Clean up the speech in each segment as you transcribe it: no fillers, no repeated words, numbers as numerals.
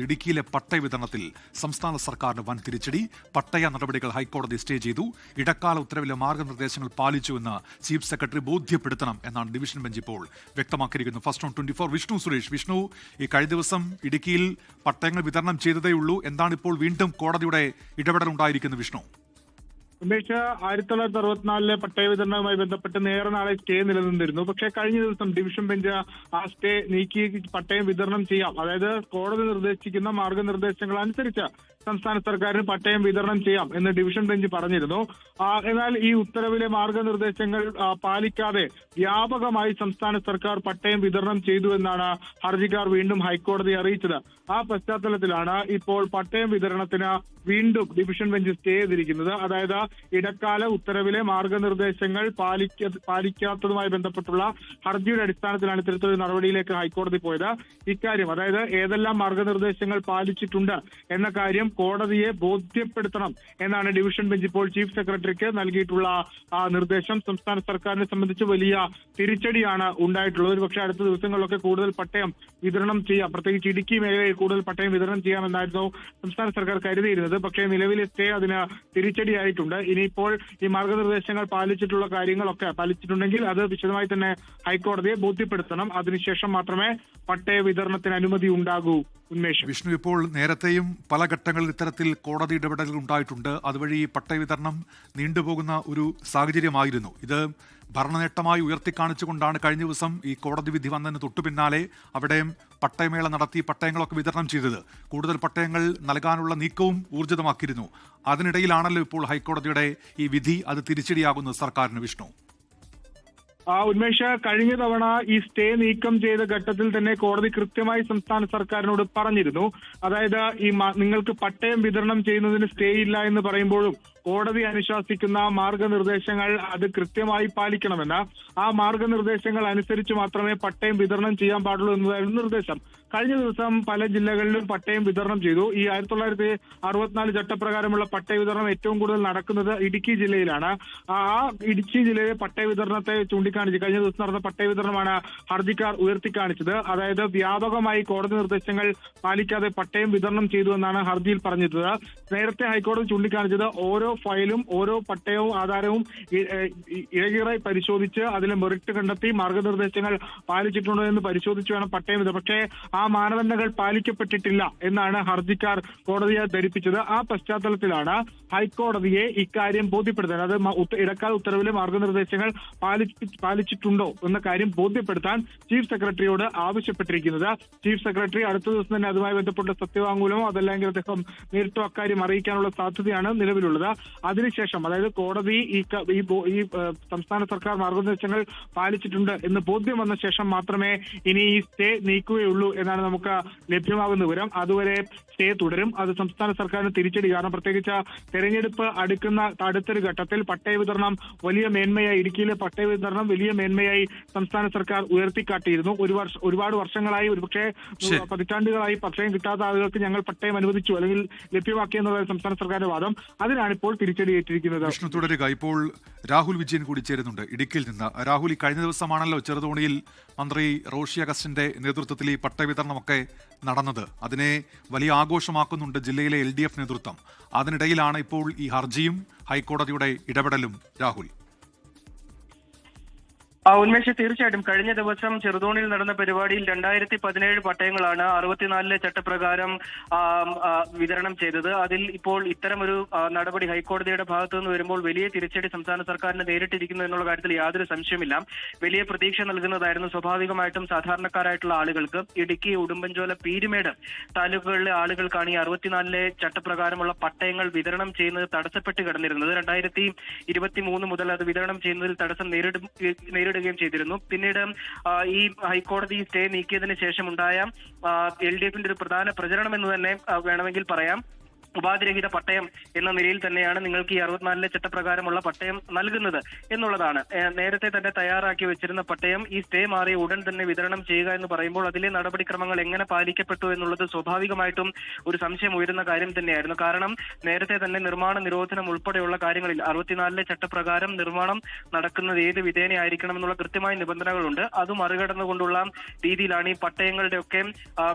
ഇടുക്കിയിലെ പട്ടയ വിതരണത്തിൽ സംസ്ഥാന സർക്കാരിന് വൻ തിരിച്ചടി. പട്ടയ നടപടികൾ ഹൈക്കോടതി സ്റ്റേ ചെയ്തു. ഇടക്കാല ഉത്തരവിലെ മാർഗനിർദ്ദേശങ്ങൾ പാലിച്ചുവെന്ന് ചീഫ് സെക്രട്ടറി ബോധ്യപ്പെടുത്തണം എന്നാണ് ഡിവിഷൻ ബെഞ്ച് ഇപ്പോൾ വ്യക്തമാക്കിയിരിക്കുന്നത്. First on 24 Vishnu Suresh. വിഷ്ണു, ഈ കഴിഞ്ഞ ദിവസം ഇടുക്കിയിൽ പട്ടയങ്ങൾ വിതരണം ചെയ്തതേയുള്ളൂ. എന്താണ് ഇപ്പോൾ വീണ്ടും കോടതിയുടെ ഇടപെടൽ ഉണ്ടായിരിക്കുന്നത് വിഷ്ണു? ഉമേഷ്, 1964 പട്ടയ വിതരണവുമായി ബന്ധപ്പെട്ട് നേരെ നാളെ സ്റ്റേ നിലനിന്നിരുന്നു. പക്ഷേ കഴിഞ്ഞ ദിവസം ഡിവിഷൻ ബെഞ്ച് ആ സ്റ്റേ നീക്കി പട്ടയം വിതരണം ചെയ്യാം, അതായത് കോടതി നിർദ്ദേശിക്കുന്ന മാർഗനിർദ്ദേശങ്ങൾ അനുസരിച്ച് സംസ്ഥാന സർക്കാരിന് പട്ടയം വിതരണം ചെയ്യാം എന്ന് ഡിവിഷൻ ബെഞ്ച് പറഞ്ഞിരുന്നു. എന്നാൽ ഈ ഉത്തരവിലെ മാർഗനിർദ്ദേശങ്ങൾ പാലിക്കാതെ വ്യാപകമായി സംസ്ഥാന സർക്കാർ പട്ടയം വിതരണം ചെയ്തു എന്നാണ് ഹർജിക്കാർ വീണ്ടും ഹൈക്കോടതിയെ അറിയിച്ചത്. ആ പശ്ചാത്തലത്തിലാണ് ഇപ്പോൾ പട്ടയം വിതരണത്തിന് വീണ്ടും ഡിവിഷൻ ബെഞ്ച് സ്റ്റേ ചെയ്തിരിക്കുന്നത്. അതായത് ഇടക്കാല ഉത്തരവിലെ മാർഗനിർദ്ദേശങ്ങൾ പാലിക്കാത്തതുമായി ബന്ധപ്പെട്ടുള്ള ഹർജിയുടെ അടിസ്ഥാനത്തിലാണ് ഇത്തരത്തിലൊരു നടപടിയിലേക്ക് ഹൈക്കോടതി പോയത്. ഇക്കാര്യം, അതായത് ഏതെല്ലാം മാർഗനിർദ്ദേശങ്ങൾ പാലിച്ചിട്ടുണ്ട് എന്ന കാര്യം കോടതിയെ ബോധ്യപ്പെടുത്തണം എന്നാണ് ഡിവിഷൻ ബെഞ്ച് ഇപ്പോൾ ചീഫ് സെക്രട്ടറിക്ക് നൽകിയിട്ടുള്ള നിർദ്ദേശം. സംസ്ഥാന സർക്കാരിനെ സംബന്ധിച്ച് വലിയ തിരിച്ചടിയാണ് ഉണ്ടായിട്ടുള്ളത്. ഒരുപക്ഷെ അടുത്ത ദിവസങ്ങളിലൊക്കെ കൂടുതൽ പട്ടയം വിതരണം ചെയ്യാം, പ്രത്യേകിച്ച് ഇടുക്കി മേഖലയിൽ കൂടുതൽ പട്ടയം വിതരണം ചെയ്യാമെന്നായിരുന്നു സംസ്ഥാന സർക്കാർ കരുതിയിരുന്നത്. പക്ഷേ നിലവിലെ സ്റ്റേ അതിന് തിരിച്ചടിയായിട്ടുണ്ട്. ഇനിയിപ്പോൾ ഈ മാർഗനിർദ്ദേശങ്ങൾ പാലിച്ചിട്ടുണ്ടെങ്കിൽ അത് വിശദമായി തന്നെ ഹൈക്കോടതിയെ ബോധ്യപ്പെടുത്തണം. അതിനുശേഷം മാത്രമേ പട്ടയ വിതരണത്തിന് അനുമതി ഉണ്ടാകൂ. ഉന്മേഷം. വിഷ്ണു, ഇപ്പോൾ നേരത്തെയും പല ഘട്ടങ്ങളിൽ ഇത്തരത്തിൽ കോടതി ഇടപെടലുകൾ ഉണ്ടായിട്ടുണ്ട്. അതുവഴി പട്ടയ വിതരണം നീണ്ടുപോകുന്ന ഒരു സാഹചര്യമായിരുന്നു. ഇത് ഭരണനേട്ടമായി ഉയർത്തിക്കാണിച്ചുകൊണ്ടാണ് കഴിഞ്ഞ ദിവസം ഈ കോടതി വിധി വന്നതിന് തൊട്ടു പിന്നാലെ അവിടെയും പട്ടയമേള നടത്തി പട്ടയങ്ങളൊക്കെ വിതരണം ചെയ്തത്. കൂടുതൽ പട്ടയങ്ങൾ നൽകാനുള്ള നീക്കവും ഊർജിതമാക്കിയിരുന്നു. അതിനിടയിലാണല്ലോ ഇപ്പോൾ ഹൈക്കോടതിയുടെ ഈ വിധി അത് തിരിച്ചടിയാകുന്നത് സർക്കാരിന്. വിഷ്ണു, ഉന്മേഷ, കഴിഞ്ഞ തവണ ഈ സ്റ്റേ നീക്കം ചെയ്ത ഘട്ടത്തിൽ തന്നെ കോടതി കൃത്യമായി സംസ്ഥാന സർക്കാരിനോട് പറഞ്ഞിരുന്നു. അതായത് ഈ നിങ്ങൾക്ക് പട്ടയം വിതരണം ചെയ്യുന്നതിന് സ്റ്റേ ഇല്ല എന്ന് പറയുമ്പോഴും കോടതി അനുശാസിക്കുന്ന മാർഗനിർദ്ദേശങ്ങൾ അത് കൃത്യമായി പാലിക്കണമെന്ന്. ആ മാർഗനിർദ്ദേശങ്ങൾ അനുസരിച്ച് മാത്രമേ പട്ടയം വിതരണം ചെയ്യാൻ പാടുള്ളൂ എന്നതായിരുന്നു നിർദ്ദേശം. കഴിഞ്ഞ ദിവസം പല ജില്ലകളിലും പട്ടയം വിതരണം ചെയ്തു. ഈ 1964 ചട്ടപ്രകാരമുള്ള പട്ടയ വിതരണം ഏറ്റവും കൂടുതൽ നടക്കുന്നത് ഇടുക്കി ജില്ലയിലാണ്. ആ ഇടുക്കി ജില്ലയിലെ പട്ടയ വിതരണത്തെ ചൂണ്ടിക്കാണിച്ച് കഴിഞ്ഞ ദിവസം നടന്ന പട്ടയ വിതരണമാണ് ഹർജിക്കാർ ഉയർത്തിക്കാണിച്ചത്. അതായത് വ്യാപകമായി കോടതി നിർദ്ദേശങ്ങൾ പാലിക്കാതെ പട്ടയം വിതരണം ചെയ്തു എന്നാണ് ഹർജിയിൽ പറഞ്ഞിരുന്നത്. നേരത്തെ ഹൈക്കോടതി ചൂണ്ടിക്കാണിച്ചത് ഓരോ ഫയലും ഓരോ പട്ടയവും ആധാരവും ഇഴകിറായി പരിശോധിച്ച് അതിലെ മെറിറ്റ് കണ്ടെത്തി മാർഗനിർദ്ദേശങ്ങൾ പാലിച്ചിട്ടുണ്ടോ എന്ന് പരിശോധിച്ച് വേണം പട്ടയം വിതരണം. പക്ഷേ ആ മാനദണ്ഡങ്ങൾ പാലിക്കപ്പെട്ടിട്ടില്ല എന്നാണ് ഹർജിക്കാർ കോടതിയെ ധരിപ്പിച്ചത്. ആ പശ്ചാത്തലത്തിലാണ് ഹൈക്കോടതിയെ ഇക്കാര്യം ബോധ്യപ്പെടുത്താൻ, അത് ഇടക്കാല ഉത്തരവിലെ മാർഗനിർദ്ദേശങ്ങൾ പാലിച്ചിട്ടുണ്ടോ എന്ന കാര്യം ബോധ്യപ്പെടുത്താൻ ചീഫ് സെക്രട്ടറിയോട് ആവശ്യപ്പെട്ടിരിക്കുന്നത്. ചീഫ് സെക്രട്ടറി അടുത്ത ദിവസം തന്നെ അതുമായി ബന്ധപ്പെട്ട സത്യവാങ്മൂലമോ അതല്ലെങ്കിൽ അദ്ദേഹം നേരിട്ടോ അക്കാര്യം അറിയിക്കാനുള്ള സാധ്യതയാണ് നിലവിലുള്ളത്. അതിനുശേഷം, അതായത് കോടതി ഈ സംസ്ഥാന സർക്കാർ മാർഗനിർദ്ദേശങ്ങൾ പാലിച്ചിട്ടുണ്ട് എന്ന് ബോധ്യം വന്ന ശേഷം മാത്രമേ ഇനി ഈ സ്റ്റേ നീക്കുകയുള്ളൂ എന്നാണ് നമുക്ക് ലഭ്യമാകുന്ന വിവരം. അതുവരെ സ്റ്റേ തുടരും. അത് സംസ്ഥാന സർക്കാരിന് തിരിച്ചടി. കാരണം പ്രത്യേകിച്ച് തെരഞ്ഞെടുപ്പ് അടുത്തൊരു ഘട്ടത്തിൽ പട്ടയ വിതരണം വലിയ മേന്മയായി, ഇടുക്കിയിലെ പട്ടയ വിതരണം വലിയ മേന്മയായി സംസ്ഥാന സർക്കാർ ഉയർത്തിക്കാട്ടിയിരുന്നു. ഒരുപാട് വർഷങ്ങളായി, ഒരുപക്ഷെ പതിറ്റാണ്ടുകളായി പട്ടയം കിട്ടാത്ത ആളുകൾക്ക് ഞങ്ങൾ പട്ടയം അനുവദിച്ചു അല്ലെങ്കിൽ ലഭ്യമാക്കി എന്നതാണ് സംസ്ഥാന സർക്കാരിന്റെ വാദം. അതിനാണ് ഇപ്പോൾ തിരിച്ചടിയേറ്റിരിക്കുന്നത്. വിഷ്ണു, തുടരുക. ഇപ്പോൾ രാഹുൽ വിജയൻ കൂടി ചേരുന്നുണ്ട് ഇടുക്കിയിൽ നിന്ന്. രാഹുൽ, കഴിഞ്ഞ ദിവസമാണല്ലോ ചെറുതോണിയിൽ മന്ത്രി റോഷി അഗസ്റ്റിന്റെ നേതൃത്വത്തിൽ ഈ പട്ടയ വിതരണമൊക്കെ നടന്നത്. അതിനെ വലിയ ആഘോഷമാക്കുന്നുണ്ട് ജില്ലയിലെ LDF നേതൃത്വം. അതിനിടയിലാണ് ഇപ്പോൾ ഈ ഹർജിയും ഹൈക്കോടതിയുടെ ഇടപെടലും. രാഹുൽ. ഉന്മേഷ്, തീർച്ചയായിട്ടും കഴിഞ്ഞ ദിവസം ചെറുതോണിയിൽ നടന്ന പരിപാടിയിൽ 2017 പട്ടയങ്ങളാണ് 64 ചട്ടപ്രകാരം വിതരണം ചെയ്തത്. അതിൽ ഇപ്പോൾ ഇത്തരമൊരു നടപടി ഹൈക്കോടതിയുടെ ഭാഗത്തു നിന്ന് വരുമ്പോൾ വലിയ തിരിച്ചടി സംസ്ഥാന സർക്കാരിന് നേരിട്ടിരിക്കുന്നു എന്നുള്ള കാര്യത്തിൽ യാതൊരു സംശയമില്ല. വലിയ പ്രതീക്ഷ നൽകുന്നതായിരുന്നു. സ്വാഭാവികമായിട്ടും സാധാരണക്കാരായിട്ടുള്ള ആളുകൾക്ക് ഇടുക്കി, ഉടുമ്പൻചോല, പീരുമേട് താലൂക്കുകളിലെ ആളുകൾക്കാണ് ഈ 64 ചട്ടപ്രകാരമുള്ള പട്ടയങ്ങൾ വിതരണം ചെയ്യുന്നത് തടസ്സപ്പെട്ട് കിടന്നിരുന്നത്. 2023 മുതൽ അത് വിതരണം ചെയ്യുന്നതിൽ തടസ്സം നേരിടുകയും ചെയ്തിരുന്നു. പിന്നീട് ഈ ഹൈക്കോടതി സ്റ്റേ നീക്കിയതിനു ശേഷം ഉണ്ടായ LDFന്റെ ഒരു പ്രധാന പ്രചരണം എന്ന് തന്നെ വേണമെങ്കിൽ പറയാം. ഉപാധിരഹിത പട്ടയം എന്ന നിലയിൽ തന്നെയാണ് നിങ്ങൾക്ക് ഈ 64 ചട്ടപ്രകാരമുള്ള പട്ടയം നൽകുന്നത് എന്നുള്ളതാണ്. നേരത്തെ തന്നെ തയ്യാറാക്കി വെച്ചിരുന്ന പട്ടയം ഈ സ്റ്റേ മാറിയ ഉടൻ തന്നെ വിതരണം ചെയ്യുക എന്ന് പറയുമ്പോൾ അതിലെ നടപടിക്രമങ്ങൾ എങ്ങനെ പാലിക്കപ്പെട്ടു എന്നുള്ളത് സ്വാഭാവികമായിട്ടും ഒരു സംശയം ഉയരുന്ന കാര്യം തന്നെയായിരുന്നു. കാരണം നേരത്തെ തന്നെ നിർമ്മാണ നിരോധനം ഉൾപ്പെടെയുള്ള കാര്യങ്ങളിൽ 64 ചട്ടപ്രകാരം നിർമ്മാണം നടക്കുന്നത് ഏത് വിധേനയായിരിക്കണം എന്നുള്ള കൃത്യമായ നിബന്ധനകളുണ്ട്. അത് മറികടന്നുകൊണ്ടുള്ള രീതിയിലാണ് ഈ പട്ടയങ്ങളുടെ ഒക്കെ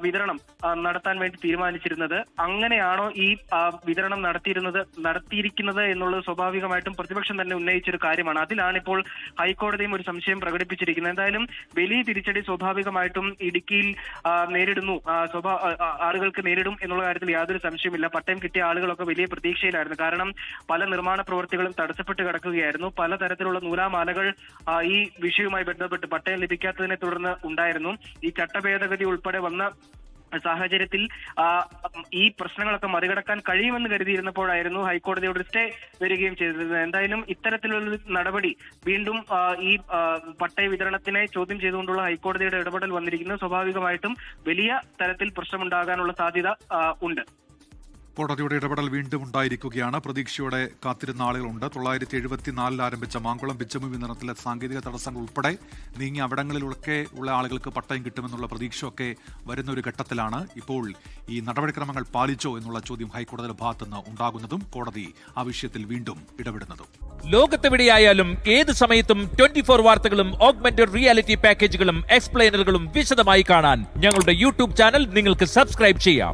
വിതരണം നടത്താൻ വേണ്ടി തീരുമാനിച്ചിരുന്നത്. അങ്ങനെയാണോ ഈ വിതരണം നടത്തിയിരിക്കുന്നത് എന്നുള്ളത് സ്വാഭാവികമായിട്ടും പ്രതിപക്ഷം തന്നെ ഉന്നയിച്ചൊരു കാര്യമാണ്. അതിലാണ് ഇപ്പോൾ ഹൈക്കോടതിയും ഒരു സംശയം പ്രകടിപ്പിച്ചിരിക്കുന്നത്. എന്തായാലും വലിയ തിരിച്ചടി സ്വാഭാവികമായിട്ടും ഇടുക്കിയിൽ നേരിടുന്നു, ആളുകൾക്ക് നേരിടും എന്നുള്ള കാര്യത്തിൽ യാതൊരു സംശയമില്ല. പട്ടയം കിട്ടിയ ആളുകളൊക്കെ വലിയ പ്രതീക്ഷയിലായിരുന്നു. കാരണം പല നിർമ്മാണ പ്രവൃത്തികളും തടസ്സപ്പെട്ട് കിടക്കുകയായിരുന്നു. പലതരത്തിലുള്ള നൂലാമാലകൾ ഈ വിഷയവുമായി ബന്ധപ്പെട്ട് പട്ടയം ലഭിക്കാത്തതിനെ തുടർന്ന് ഉണ്ടായിരുന്നു. ഈ ചട്ടഭേദഗതി ഉൾപ്പെടെ വന്ന സാഹചര്യത്തിൽ ഈ പ്രശ്നങ്ങളൊക്കെ മറികടക്കാൻ കഴിയുമെന്ന് കരുതിയിരുന്നപ്പോഴായിരുന്നു ഹൈക്കോടതിയോട് സ്റ്റേ വരികയും ചെയ്തിരുന്നത്. എന്തായാലും ഇത്തരത്തിലുള്ള നടപടി വീണ്ടും ഈ പട്ടയ വിതരണത്തിനെ ചോദ്യം ചെയ്തുകൊണ്ടുള്ള ഹൈക്കോടതിയുടെ ഇടപെടൽ വന്നിരിക്കുന്നത് സ്വാഭാവികമായിട്ടും വലിയ തരത്തിൽ പ്രശ്നമുണ്ടാകാനുള്ള സാധ്യത ഉണ്ട്. കോടതിയുടെ ഇടപെടൽ വീണ്ടും ഉണ്ടായിരിക്കുകയാണ്. പ്രതീക്ഷയോടെ കാത്തിരുന്ന ആളുകളുണ്ട്. 974 ആരംഭിച്ച മാങ്കുളം ബിച്ചഭൂമി വിതരണത്തിലെ സാങ്കേതിക തടസ്സങ്ങൾ ഉൾപ്പെടെ നീങ്ങിയ അവിടങ്ങളിലൊക്കെ ഉള്ള ആളുകൾക്ക് പട്ടയം കിട്ടുമെന്നുള്ള പ്രതീക്ഷയൊക്കെ വരുന്ന ഒരു ഘട്ടത്തിലാണ് ഇപ്പോൾ ഈ നടപടിക്രമങ്ങൾ പാലിച്ചോ എന്നുള്ള ചോദ്യം ഹൈക്കോടതിയുടെ ഭാഗത്തുനിന്ന് ഉണ്ടാകുന്നതും കോടതി ആ വിഷയത്തിൽ വീണ്ടും ഇടപെടുന്നതും. ലോകത്തെവിടെയായാലും ഏത് സമയത്തും 24 വാർത്തകളും ഓഗ്മെന്റഡ് റിയാലിറ്റി പാക്കേജുകളും എക്സ്പ്ലെയിനറുകളും വിശദമായി കാണാൻ ഞങ്ങളുടെ യൂട്യൂബ് ചാനൽ നിങ്ങൾക്ക് സബ്സ്ക്രൈബ് ചെയ്യാം.